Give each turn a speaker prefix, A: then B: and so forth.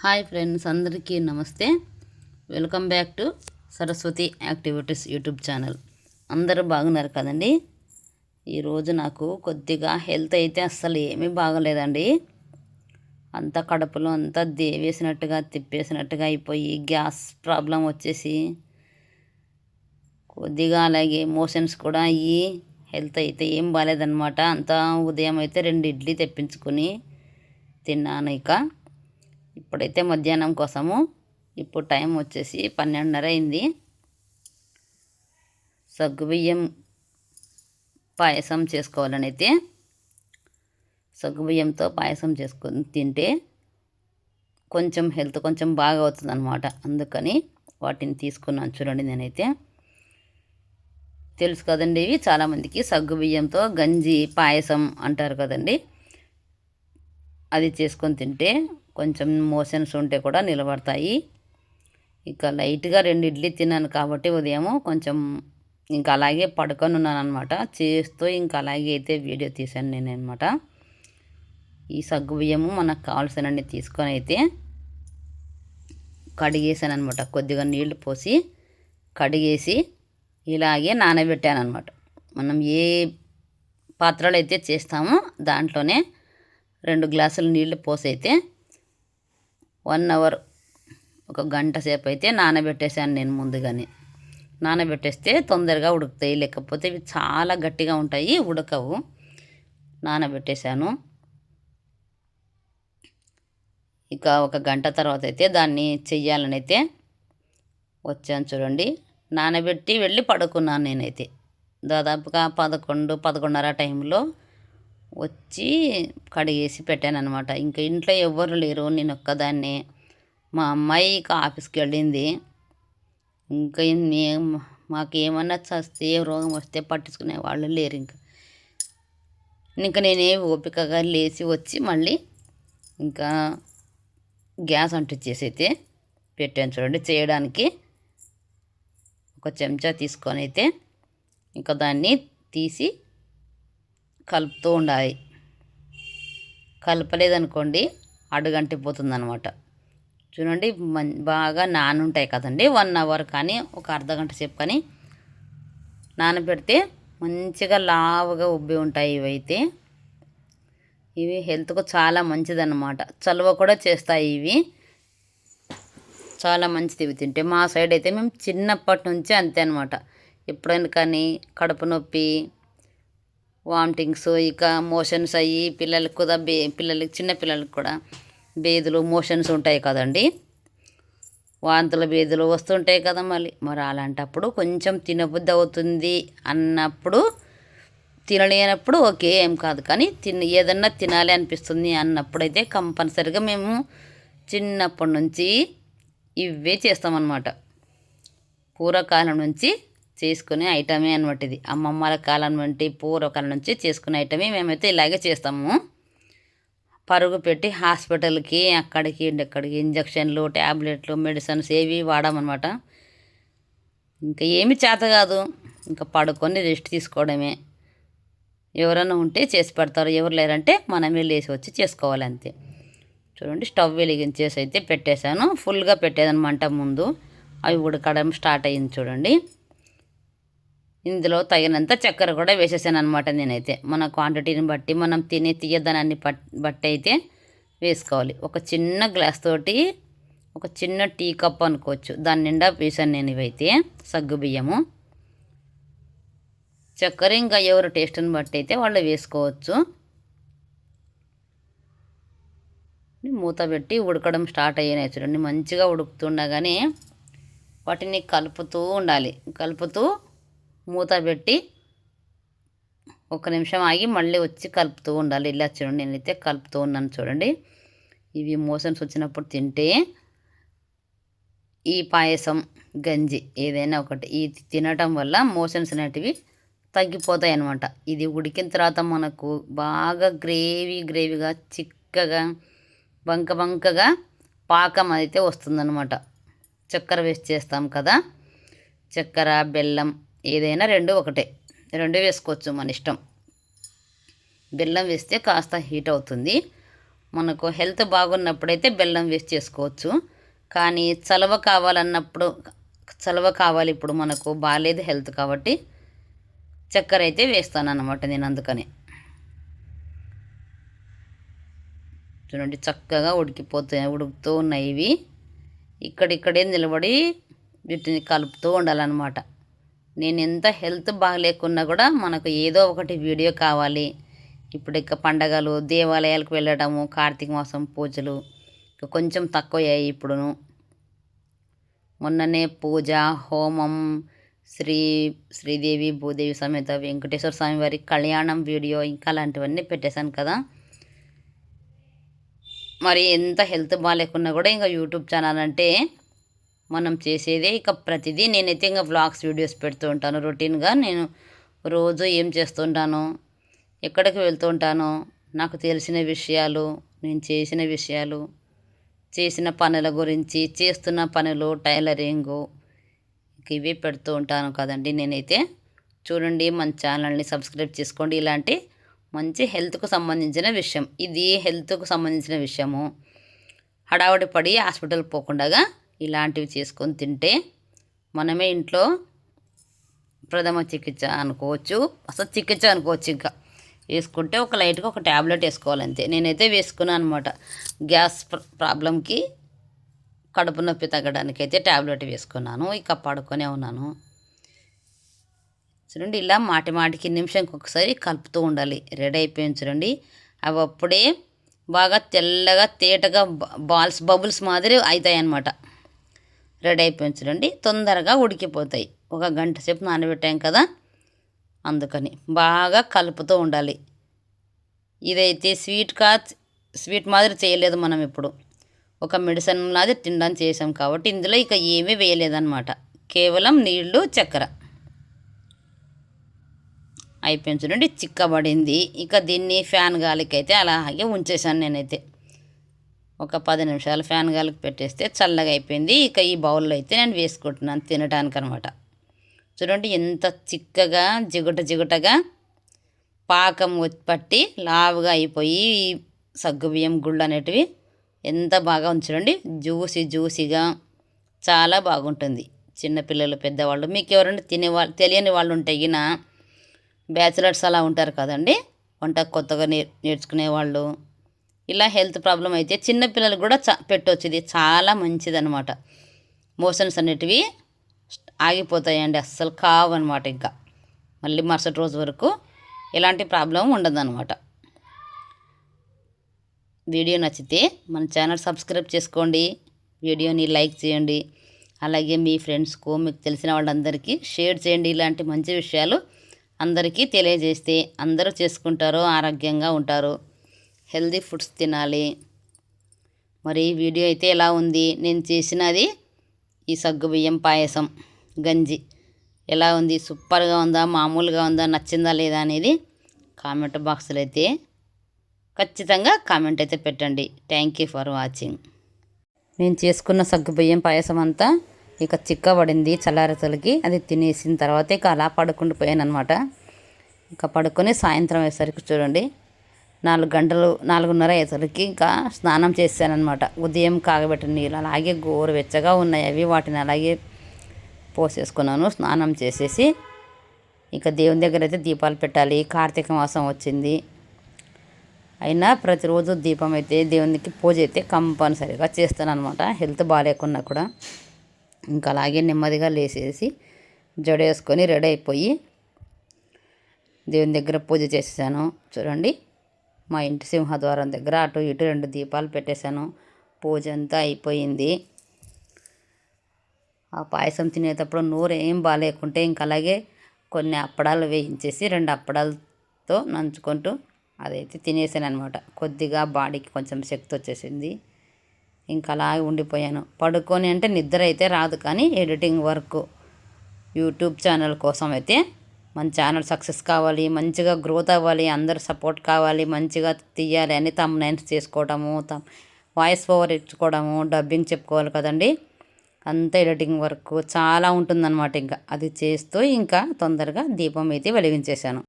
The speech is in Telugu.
A: హాయ్ ఫ్రెండ్స్, అందరికీ నమస్తే. Welcome back to Saraswati activities YouTube channel. అందరూ బాగున్నారు కదండి. ఈరోజు నాకు కొద్దిగా హెల్త్ అయితే అస్సలు ఏమీ బాగలేదండి. అంతా కడుపులో అంతా దేవేసినట్టుగా తిప్పేసినట్టుగా అయిపోయి గ్యాస్ ప్రాబ్లం వచ్చేసి కొద్దిగా అలాగే మోషన్స్ కూడా అయ్యి హెల్త్ అయితే ఏం బాగాలేదన్నమాట. అంతా ఉదయం అయితే 2 ఇడ్లీ తెప్పించుకొని తిన్నాను. ఇప్పుడైతే మధ్యాహ్నం కోసము ఇప్పుడు టైం వచ్చేసి 12:30 అయింది. సగ్గుబియ్యం పాయసం చేసుకోవాలని అయితే సగ్గుబియ్యంతో పాయసం చేసుకొని తింటే కొంచెం హెల్త్ కొంచెం బాగా అవుతుంది అనమాట. అందుకని వాటిని తీసుకున్నాను. చూడండి, నేనైతే తెలుసు కదండి, ఇవి చాలామందికి సగ్గుబియ్యంతో గంజి పాయసం అంటారు కదండి. అది చేసుకొని తింటే కొంచెం మోషన్స్ ఉంటే కూడా నిలబడతాయి. లైట్గా 2 ఇడ్లీ తిన్నాను కాబట్టి ఉదయము కొంచెం అలాగే పడుకొని ఉన్నాను అనమాట. చేస్తూ అలాగే అయితే వీడియో తీశాను నేను అనమాట. ఈ సగ్గుబియ్యము మనకు కావాల్సినన్ని తీసుకొని అయితే కడిగేసాను అనమాట. కొద్దిగా నీళ్లు పోసి కడిగేసి ఇలాగే నానబెట్టాను అనమాట. మనం ఏ పాత్రలు అయితే చేస్తామో దాంట్లోనే 2 గ్లాసులు నీళ్లు పోసి అయితే 1 అవర్, ఒక గంట సేపు అయితే నానబెట్టేశాను నేను ముందుగానే. నానబెట్టేస్తే తొందరగా ఉడుకుతాయి, లేకపోతే ఇవి చాలా గట్టిగా ఉంటాయి, ఉడకవు. నానబెట్టేశాను. ఒక గంట తర్వాత అయితే దాన్ని చెయ్యాలని అయితే వచ్చాను. చూడండి, నానబెట్టి వెళ్ళి పడుకున్నాను నేనైతే. దాదాపుగా 11-11:30 టైంలో వచ్చి కడిగేసి పెట్టాను అనమాట. ఇంట్లో ఎవ్వరు లేరు, నేను ఒక్కదాన్నే. మా అమ్మాయి ఆఫీస్కి వెళ్ళింది. మాకేమన్నా చస్తే రోగం వస్తే పట్టించుకునే వాళ్ళు లేరు. నేనే ఓపికగా లేచి వచ్చి మళ్ళీ గ్యాస్ అంటించేసి అయితే పెట్టాను. చూడండి, చేయడానికి ఒక చెంచా తీసుకొని అయితే దాన్ని తీసి కలుపుతూ ఉండాలి. కలపలేదనుకోండి అడుగంటిపోతుంది అనమాట. చూడండి, బాగా నానుంటాయి కదండి. 1 అవర్ కానీ ఒక అర్ధగంట సేపు కానీ నానబెడితే మంచిగా లావుగా ఉబ్బి ఉంటాయి. ఇవి హెల్త్కు చాలా మంచిదన్నమాట. చలువ కూడా చేస్తాయి. ఇవి చాలా మంచిది ఇవి తింటే. మా సైడ్ అయితే మేము చిన్నప్పటి నుంచి అంతే అనమాట. ఎప్పుడైనా కానీ కడుపు నొప్పి, వామిటింగ్స్, మోషన్స్ అయ్యి పిల్లలకు కూడా చిన్న పిల్లలకు కూడా బేదులు మోషన్స్ ఉంటాయి కదండి. వాంతుల బేదులు వస్తుంటాయి కదా. మరి అలాంటప్పుడు కొంచెం తినబుద్ధి అవుతుంది అన్నప్పుడు, తినలేనప్పుడు ఓకే, ఏం కాదు. కానీ ఏదన్నా తినాలి అనిపిస్తుంది అన్నప్పుడైతే కంపల్సరిగా మేము చిన్నప్పటి నుంచి ఇవే చేస్తామన్నమాట. పూర్వకాలం నుంచి చేసుకునే ఐటమే అనమాట ఇది. అమ్మమ్మల కాలం వంటి పూర్వకాలం నుంచి చేసుకునే ఐటమే మేమైతే ఇలాగే చేస్తాము. పరుగు పెట్టి హాస్పిటల్కి అక్కడికి ఇక్కడికి ఇంజక్షన్లు, ట్యాబ్లెట్లు, మెడిసిన్స్ ఏవి వాడామన్నమాట. ఏమి చేత కాదు, పడుకొని రెస్ట్ తీసుకోవడమే. ఎవరైనా ఉంటే చేసి పెడతారు, ఎవరు లేరంటే మనమే లేచి వచ్చి చేసుకోవాలి, అంతే. చూడండి, స్టవ్ వెలిగించేసి అయితే పెట్టేశాను. ఫుల్గా పెట్టేదాన్ని మంట ముందు. అవి ఉడకడం స్టార్ట్ అయ్యింది. చూడండి, ఇందులో తగినంత చక్కెర కూడా వేసేసాను అనమాట. నేనైతే మన క్వాంటిటీని బట్టి, మనం తినే తీయదనాన్ని బట్టి అయితే వేసుకోవాలి. ఒక చిన్న గ్లాస్ తోటి ఒక చిన్న టీ కప్ అనుకోవచ్చు, దాని నిండా వేసాను నేను ఇవైతే సగ్గుబియ్యము. చక్కెర ఎవరు టేస్ట్ని బట్టి అయితే వాళ్ళు వేసుకోవచ్చు. మూత పెట్టి ఉడకడం స్టార్ట్ అయ్యాయి. చూడండి, మంచిగా ఉడుకుతుండగానే వాటిని కలుపుతూ ఉండాలి. కలుపుతూ మూత పెట్టి 1 నిమిషం ఆగి మళ్ళీ వచ్చి కలుపుతూ ఉండాలి. ఇలా చూడండి, నేనైతే కలుపుతూ ఉన్నాను. చూడండి, ఇవి మోషన్స్ వచ్చినప్పుడు తింటే ఈ పాయసం, గంజి ఏదైనా ఒకటి ఇది తినటం వల్ల మోషన్స్ అనేటివి తగ్గిపోతాయి అన్నమాట. ఇది ఉడికిన తర్వాత మనకు బాగా గ్రేవీగా చిక్కగా బంకగా పాకం అయితే వస్తుందన్నమాట. చక్కెర వేసి చేస్తాం కదా. చక్కెర, బెల్లం ఏదైనా 2 ఒకటే, 2 వేసుకోవచ్చు, మన ఇష్టం. బెల్లం వేస్తే కాస్త హీట్ అవుతుంది. మనకు హెల్త్ బాగున్నప్పుడైతే బెల్లం వేస్ట్ చేసుకోవచ్చు. కానీ చలవ కావాలి ఇప్పుడు మనకు బాగాలేదు హెల్త్ కాబట్టి చక్కెర అయితే వేస్తాను అన్నమాట నేను. అందుకని చూడండి చక్కగా ఉడుకుతూ ఉన్నాయి ఇవి. ఇక్కడిక్కడే నిలబడి వీటిని కలుపుతూ ఉండాలన్నమాట. నేను ఎంత హెల్త్ బాగలేకున్నా కూడా మనకు ఏదో ఒకటి వీడియో కావాలి. ఇప్పుడు ఇక పండగలు, దేవాలయాలకు వెళ్ళడము, కార్తీక మాసం పూజలు ఇక కొంచెం తక్కువయ్యాయి ఇప్పుడును. మొన్ననే పూజ, హోమం, శ్రీదేవి భూదేవి సమేత వెంకటేశ్వర స్వామి వారి కళ్యాణం వీడియో ఇంకా అలాంటివన్నీ పెట్టేశాను కదా. మరి ఎంత హెల్త్ బాగాలేకున్నా కూడా ఇంకా యూట్యూబ్ ఛానల్ అంటే మనం చేసేదే ఇక ప్రతిదీ. నేనైతే ఇంకా వ్లాగ్స్ వీడియోస్ పెడుతూ ఉంటాను రొటీన్గా. నేను రోజు ఏం చేస్తుంటాను, ఎక్కడికి వెళ్తూ ఉంటానో, నాకు తెలిసిన విషయాలు, నేను చేసిన విషయాలు, చేసిన పనుల గురించి, చేస్తున్న పనులు, టైలరింగు ఇవే పెడుతూ ఉంటాను కదండి నేనైతే. చూడండి, మన ఛానల్ని సబ్స్క్రైబ్ చేసుకోండి. ఇలాంటి మంచి హెల్త్కు సంబంధించిన విషయం, ఇది హెల్త్కు సంబంధించిన విషయము. హడావుడి పడి హాస్పిటల్ పోకుండా ఇలాంటివి చేసుకొని తింటే మనమే ఇంట్లో ప్రథమ చికిత్స అనుకోవచ్చు, అసలు చికిత్స అనుకోవచ్చు. ఇంకా వేసుకుంటే ఒక లైట్గా ఒక ట్యాబ్లెట్ వేసుకోవాలంతే. నేనైతే వేసుకున్నాను అనమాట. గ్యాస్ ప్రాబ్లంకి, కడుపు నొప్పి తగ్గడానికి అయితే ట్యాబ్లెట్ వేసుకున్నాను. ఇక పడుకొనే ఉన్నాను. చూడండి, ఇలా మాటికి నిమిషంకి ఒకసారి కలుపుతూ ఉండాలి. రెడీ అయిపోయింది చూడండి. అవి అప్పుడే బాగా తెల్లగా తేటగా బబుల్స్ మాదిరి అవుతాయి అన్నమాట. రెడీ అయిపోయింది చూడండి. తొందరగా ఉడికిపోతాయి. ఒక గంట సేపు నానబెట్టాం కదా, అందుకని బాగా కలుపుతూ ఉండాలి. ఇదైతే స్వీట్ మాదిరి చేయలేదు మనం. ఇప్పుడు ఒక మెడిసిన్ లాగా తినడానికి చేసాం కాబట్టి ఇందులో ఇక ఏమీ వేయలేదన్నమాట. కేవలం నీళ్ళు, చక్కెర అయిపోయింది చూడండి. చిక్కబడింది. ఇక దీన్ని ఫ్యాన్ గాలికి అయితే అలాగే ఉంచేసాను నేనైతే. ఒక 10 నిమిషాలు ఫ్యాన్ గాలికి పెట్టేస్తే చల్లగా అయిపోయింది. ఇక ఈ బౌల్లో అయితే నేను వేసుకుంటున్నాను తినడానికి అనమాట. చూడండి ఎంత చిక్కగా జిగుటగా పాకం పట్టి లావుగా అయిపోయి ఈ సగ్గుబియ్యం గుళ్ళు అనేటివి ఎంత బాగా ఉంచండి. జ్యూసీగా చాలా బాగుంటుంది. చిన్నపిల్లలు, పెద్దవాళ్ళు, మీకు ఎవరైనా తెలియని వాళ్ళు ఉంటే గిన బ్యాచిలర్స్ అలా ఉంటారు కదండి, వంట కొత్తగా నేర్చుకునే వాళ్ళు, ఇలా హెల్త్ ప్రాబ్లం అయితే చిన్నపిల్లలు కూడా పెట్టవచ్చు. ఇది చాలా మంచిదన్నమాట. మోషన్స్ అనేటివి ఆగిపోతాయండి, అస్సలు కావన్నమాట. ఇంకా మళ్ళీ మరుసటి రోజు వరకు ఎలాంటి ప్రాబ్లం ఉండదన్నమాట. వీడియో నచ్చితే మన ఛానల్ సబ్స్క్రైబ్ చేసుకోండి, వీడియోని లైక్ చేయండి, అలాగే మీ ఫ్రెండ్స్కు, మీకు తెలిసిన వాళ్ళందరికీ షేర్ చేయండి. ఇలాంటి మంచి విషయాలు అందరికీ తెలియజేస్తే అందరూ చేసుకుంటారు, ఆరోగ్యంగా ఉంటారు. హెల్దీ ఫుడ్స్ తినాలి. మరి వీడియో అయితే ఎలా ఉంది, నేను చేసినది ఈ సగ్గుబియ్యం పాయసం గంజి ఎలా ఉంది, సూపర్గా ఉందా, మామూలుగా ఉందా, నచ్చిందా లేదా అనేది కామెంట్ బాక్స్లో అయితే ఖచ్చితంగా కామెంట్ అయితే పెట్టండి. Thank you for watching. నేను చేసుకున్న సగ్గుబియ్యం పాయసం అంతా ఇక చిక్కబడింది చల్లారతలకి. అది తినేసిన తర్వాత ఇక అలా పడుకుండిపోయాను అనమాట. ఇక పడుకొని సాయంత్రం అయ్యేసరికి చూడండి 4:30 అయ్యేసరికి ఇంకా స్నానం చేశానమాట. ఉదయం కాగబెట్టిన నీళ్ళు అలాగే గోరువెచ్చగా ఉన్నాయి అవి, వాటిని అలాగే పోసేసుకున్నాను. స్నానం చేసేసి ఇక దేవుని దగ్గర అయితే దీపాలు పెట్టాలి. కార్తీక మాసం వచ్చింది అయినా ప్రతిరోజు దీపం అయితే, దేవునికి పూజ అయితే కంపల్సరీగా చేస్తాను అనమాట. హెల్త్ బాగాలేకున్నా కూడా ఇంకా అలాగే నెమ్మదిగా లేచేసి జడేసుకొని రెడీ అయిపోయి దేవుని దగ్గర పూజ చేసేసాను. చూడండి, మా ఇంటి సింహద్వారం దగ్గర అటు ఇటు 2 దీపాలు పెట్టేశాను. పూజ అంతా అయిపోయింది. ఆ పాయసం తినేటప్పుడు నూరు ఏం బాగాలేకుంటే ఇంకా అలాగే కొన్ని అప్పడాలు వేయించేసి 2 అప్పడాలతో నంచుకుంటూ అదైతే తినేసాను అనమాట. కొద్దిగా బాడీకి కొంచెం శక్తి వచ్చేసింది. ఇంకా అలాగే ఉండిపోయాను. పడుకొని అంటే నిద్ర అయితే రాదు, కానీ ఎడిటింగ్ వర్క్, యూట్యూబ్ ఛానల్ కోసం అయితే మన ఛానల్ సక్సెస్ కావాలి, మంచిగా గ్రోత్ అవ్వాలి, అందరు సపోర్ట్ కావాలి, మంచిగా తీయాలి అని థంబ్నైల్స్ చేసుకోవడము, వాయిస్ ఓవర్ ఇచ్చుకోవడము, డబ్బింగ్ చెప్పుకోవాలి కదండి. అంతా ఎడిటింగ్ వర్క్ చాలా ఉంటుందన్నమాట. ఇంకా అది చేస్తూ ఇంకా తొందరగా దీపం అయితే వెలిగించేశాను.